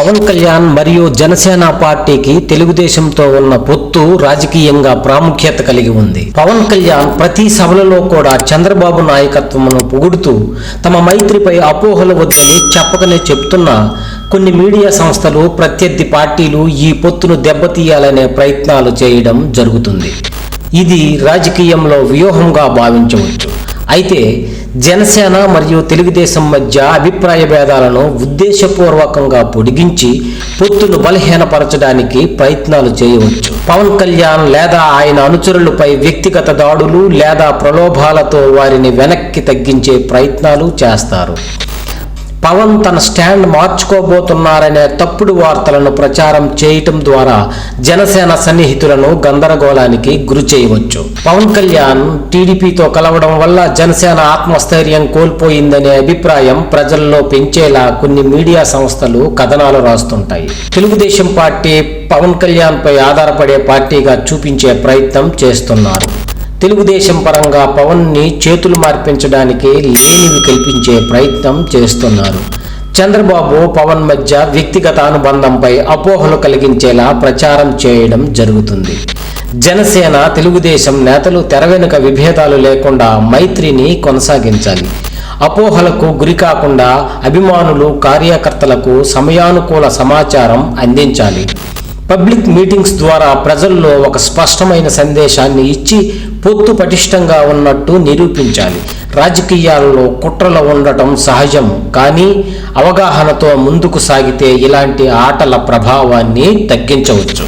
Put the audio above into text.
పవన్ కళ్యాణ్ మరియు జనసేన పార్టీకి తెలుగుదేశంతో ఉన్న పొత్తు రాజకీయంగా ప్రాముఖ్యత కలిగి ఉంది. పవన్ కళ్యాణ్ ప్రతి సభలలో కూడా చంద్రబాబు నాయకత్వమును పొగుడుతూ తమ మైత్రిపై అపోహలు వద్దని చెప్పకనే చెప్తున్నా కొన్ని మీడియా సంస్థలు, ప్రత్యర్థి పార్టీలు ఈ పొత్తును దెబ్బతీయాలనే ప్రయత్నాలు చేయడం జరుగుతుంది. ఇది రాజకీయంలో వ్యూహంగా భావించవచ్చు. అయితే జనసేన మరియు తెలుగుదేశం మధ్య అభిప్రాయ భేదాలను ఉద్దేశపూర్వకంగా పొడిగించి పొత్తును బలహీనపరచడానికి ప్రయత్నాలు చేయవచ్చు. పవన్ కళ్యాణ్ లేదా ఆయన అనుచరులపై వ్యక్తిగత దాడులు లేదా ప్రలోభాలతో వారిని వెనక్కి తగ్గించే ప్రయత్నాలు చేస్తారు. పవన్ తన స్టాండ్ మార్చుకోబోతున్నారనే తప్పుడు వార్తలను ప్రచారం చేయటం ద్వారా జనసేన సన్నిహితులను గందరగోళానికి గురి చేయవచ్చు. పవన్ కళ్యాణ్ టీడీపీతో కలవడం వల్ల జనసేన ఆత్మస్థైర్యం కోల్పోయిందనే అభిప్రాయం ప్రజల్లో పెంచేలా కొన్ని మీడియా సంస్థలు కథనాలు రాస్తుంటాయి. తెలుగుదేశం పార్టీ పవన్ కళ్యాణ్ పై ఆధారపడే పార్టీగా చూపించే ప్రయత్నం చేస్తున్నారు. తెలుగుదేశం పరంగా పవన్ని చేతులు మార్పించడానికి లేనివి కల్పించే ప్రయత్నం చేస్తున్నారు. చంద్రబాబు పవన్ మధ్య వ్యక్తిగత అనుబంధంపై అపోహలు కలిగించేలా ప్రచారం చేయడం జరుగుతుంది. జనసేన తెలుగుదేశం నేతలు తెర వెనుక విభేదాలు లేకుండా మైత్రిని కొనసాగించాలి. అపోహలకు గురికాకుండా అభిమానులు, కార్యకర్తలకు సమయానుకూల సమాచారం అందించాలి. పబ్లిక్ మీటింగ్స్ ద్వారా ప్రజల్లో ఒక స్పష్టమైన సందేశాన్ని ఇచ్చి పొత్తు పటిష్టంగా ఉన్నట్టు నిరూపించాలి. రాజకీయాలలో కుట్రలు ఉండటం సహజం, కానీ అవగాహనతో ముందుకు సాగితే ఇలాంటి ఆటల ప్రభావాన్ని తగ్గించవచ్చు.